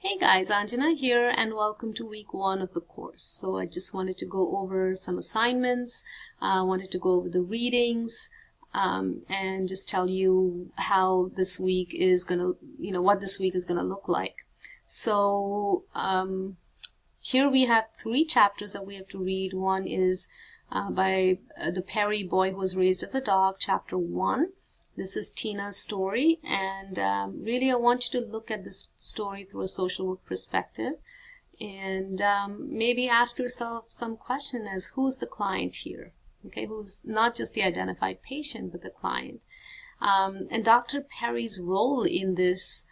Hey guys, Anjana here and welcome to week 1 of the course. So I just wanted to go over some assignments, wanted to go over the readings, and just tell you how this week is gonna, what this week is gonna look like. So here we have 3 chapters that we have to read. One is by the Perry Boy Who Was Raised as a Dog, chapter 1. This is Tina's story, and really I want you to look at this story through a social work perspective and maybe ask yourself some question as who's the client here, okay? Who's not just the identified patient, but the client. And Dr. Perry's role in this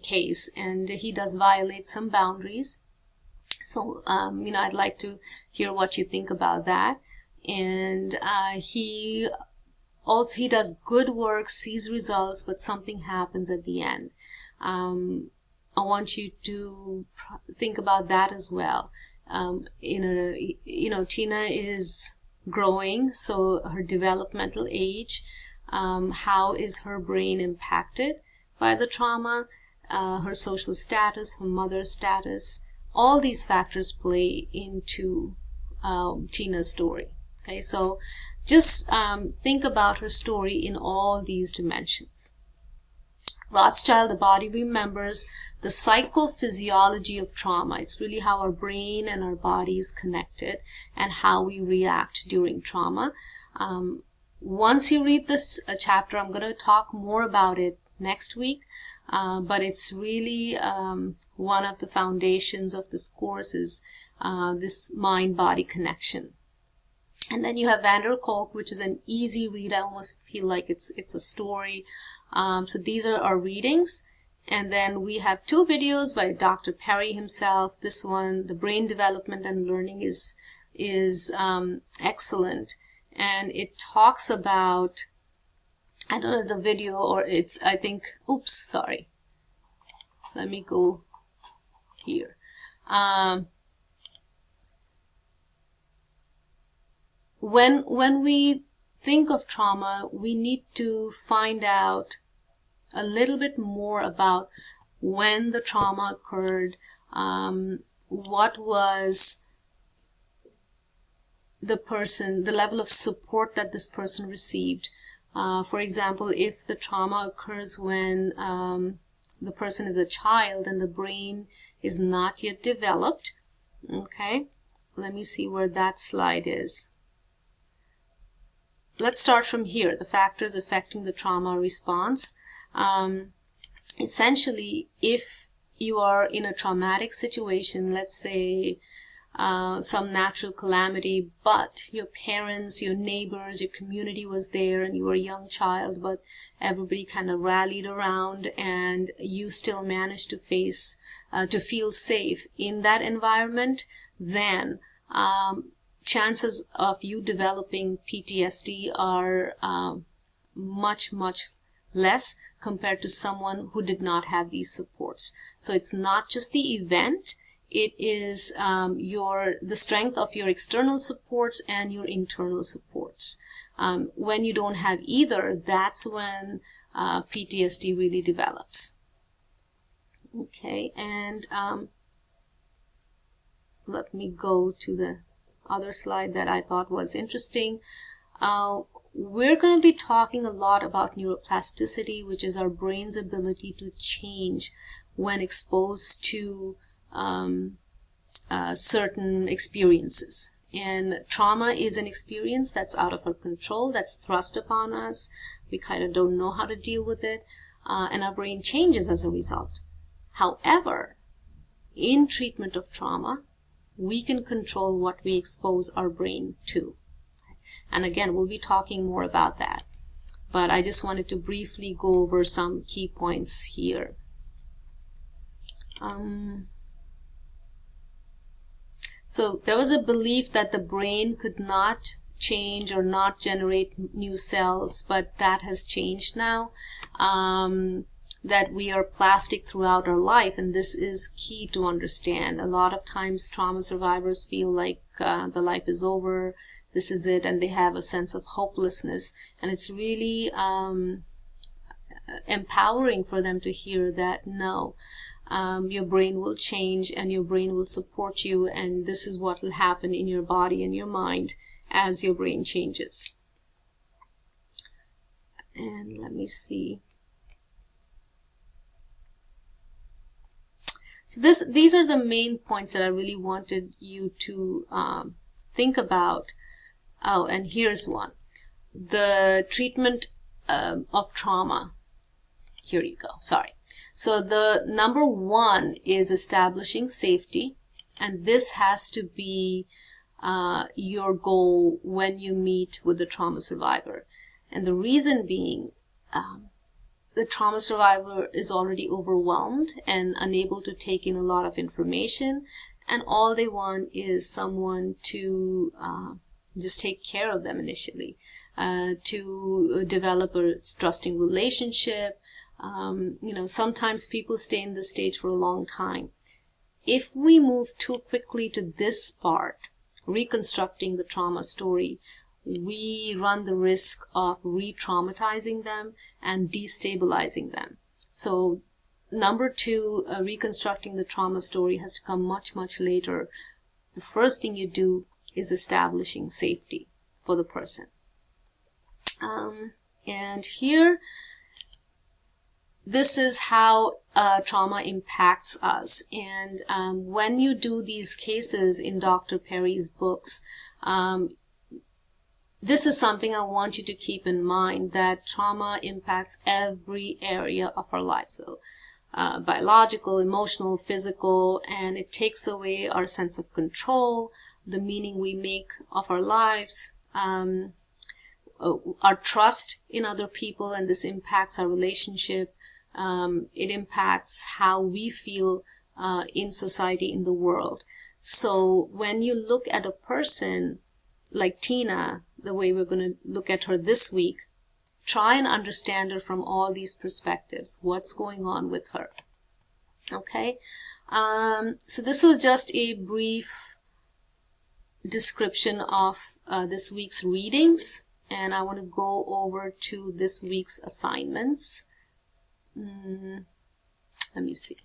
case, and he does violate some boundaries. So, I'd like to hear what you think about that. And he does good work, sees results, but something happens at the end. I want you to think about that as well. Tina is growing, so her developmental age, how is her brain impacted by the trauma, her social status, her mother's status, all these factors play into Tina's story. Okay, so just think about her story in all these dimensions. Rothschild, the body remembers the psychophysiology of trauma. It's really how our brain and our body is connected and how we react during trauma. Once you read this chapter, I'm going to talk more about it next week, but it's really one of the foundations of this course is this mind-body connection. And then you have Van der Kolk, which is an easy read. I almost feel like it's a story. So these are our readings. And then we have 2 videos by Dr. Perry himself. This one, the brain development and learning, is excellent. And it talks about, I don't know the video, or it's, I think, oops, sorry. Let me go here. When we think of trauma, we need to find out a little bit more about when the trauma occurred, what was the level of support that this person received. For example, if the trauma occurs when the person is a child and the brain is not yet developed, okay, let me see where that slide is. Let's start from here, the factors affecting the trauma response. Essentially, if you are in a traumatic situation, let's say some natural calamity, but your parents, your neighbors, your community was there and you were a young child, but everybody kind of rallied around and you still managed to feel safe in that environment, then chances of you developing PTSD are much, much less compared to someone who did not have these supports. So it's not just the event, it is the strength of your external supports and your internal supports. When you don't have either, that's when PTSD really develops. Okay, and let me go to the other slide that I thought was interesting. We're going to be talking a lot about neuroplasticity, which is our brain's ability to change when exposed to certain experiences. And trauma is an experience that's out of our control, that's thrust upon us. We kind of don't know how to deal with it, and our brain changes as a result. However, in treatment of trauma, we can control what we expose our brain to. And again, we'll be talking more about that. But I just wanted to briefly go over some key points here. So there was a belief that the brain could not change or not generate new cells, but that has changed now. That we are plastic throughout our life, and this is key to understand. A lot of times trauma survivors feel like the life is over, this is it, and they have a sense of hopelessness. And it's really empowering for them to hear that no, your brain will change and your brain will support you, and this is what will happen in your body and your mind as your brain changes. And let me see. So these are the main points that I really wanted you to think about. Oh, and here's one. The treatment of trauma. Here you go. Sorry. So the number one is establishing safety. And this has to be your goal when you meet with the trauma survivor. And the reason being, the trauma survivor is already overwhelmed and unable to take in a lot of information, and all they want is someone to just take care of them initially, to develop a trusting relationship. Sometimes people stay in this stage for a long time. If we move too quickly to this part, reconstructing the trauma story, we run the risk of re-traumatizing them and destabilizing them. So number two, reconstructing the trauma story has to come much, much later. The first thing you do is establishing safety for the person. And here, this is how trauma impacts us. And when you do these cases in Dr. Perry's books, this is something I want you to keep in mind, that trauma impacts every area of our life. So biological, emotional, physical, and it takes away our sense of control, the meaning we make of our lives, our trust in other people, and this impacts our relationship. It impacts how we feel in society, in the world. So when you look at a person like Tina, the way we're going to look at her this week, try and understand her from all these perspectives. What's going on with her? Okay? So this was just a brief description of this week's readings, and I want to go over to this week's assignments. Let me see.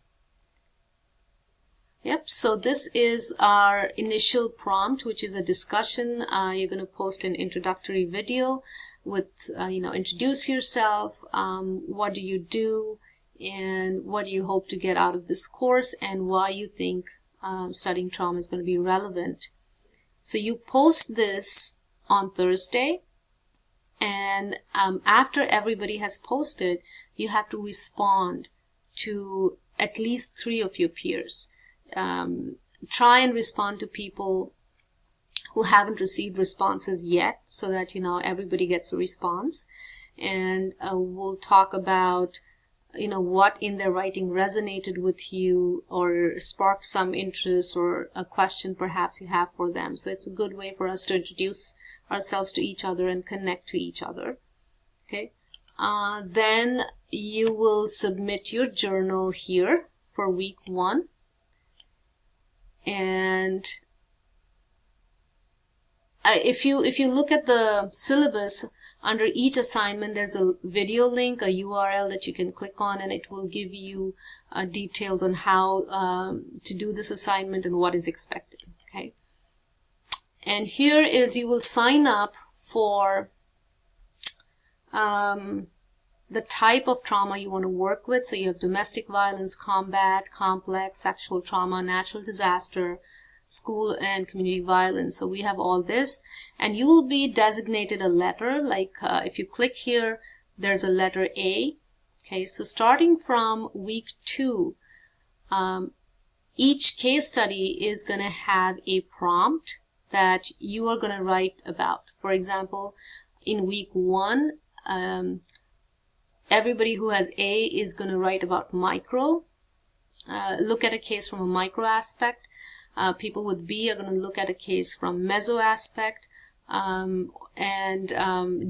Yep, so this is our initial prompt, which is a discussion. You're going to post an introductory video with, introduce yourself, what do you do, and what do you hope to get out of this course, and why you think studying trauma is going to be relevant. So you post this on Thursday, and after everybody has posted, you have to respond to at least 3 of your peers. Try and respond to people who haven't received responses yet, so that everybody gets a response. And we'll talk about what in their writing resonated with you or sparked some interest, or a question perhaps you have for them. So it's a good way for us to introduce ourselves to each other and connect to each other. Okay. Then you will submit your journal here for week 1. And if you look at the syllabus, under each assignment there's a video link, a URL that you can click on, and it will give you details on how to do this assignment and what is expected. Okay. And here is, you will sign up for the type of trauma you want to work with. So you have domestic violence, combat, complex, sexual trauma, natural disaster, school and community violence. So we have all this, and you will be designated a letter. Like if you click here, there's a letter A. Okay, so starting from week 2, each case study is going to have a prompt that you are going to write about. For example, in week 1, everybody who has A is going to write about micro, look at a case from a micro aspect. People with B are going to look at a case from meso aspect, and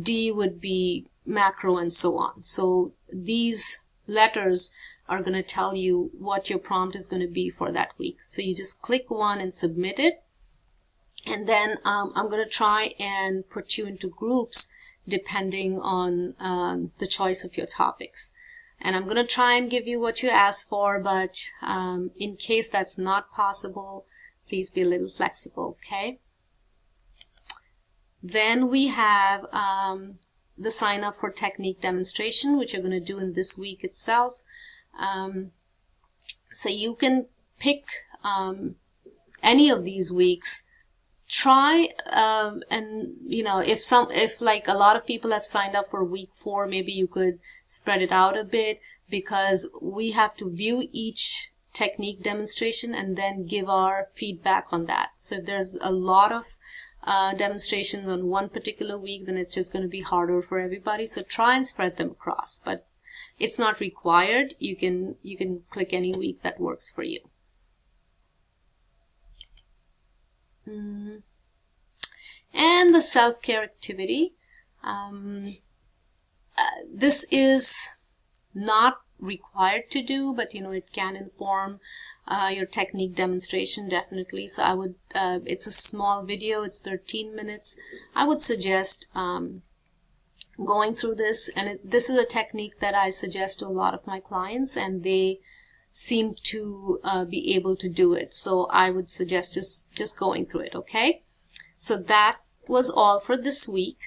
D would be macro, and so on. So these letters are going to tell you what your prompt is going to be for that week. So you just click one and submit it, and then I'm going to try and put you into groups depending on the choice of your topics. And I'm going to try and give you what you asked for, but in case that's not possible, please be a little flexible, okay? Then we have the sign up for technique demonstration, which you're going to do in this week itself. So you can pick any of these weeks. Try and if like a lot of people have signed up for week 4, maybe you could spread it out a bit, because we have to view each technique demonstration and then give our feedback on that. So if there's a lot of demonstrations on one particular week, then it's just going to be harder for everybody. So try and spread them across, but it's not required. You can click any week that works for you. And the self-care activity. This is not required to do, but it can inform your technique demonstration, definitely. So I would, it's a small video, it's 13 minutes. I would suggest going through this, and this is a technique that I suggest to a lot of my clients, and they seem to be able to do it. So I would suggest just going through it, okay? So that was all for this week,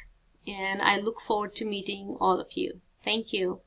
and I look forward to meeting all of you. Thank you.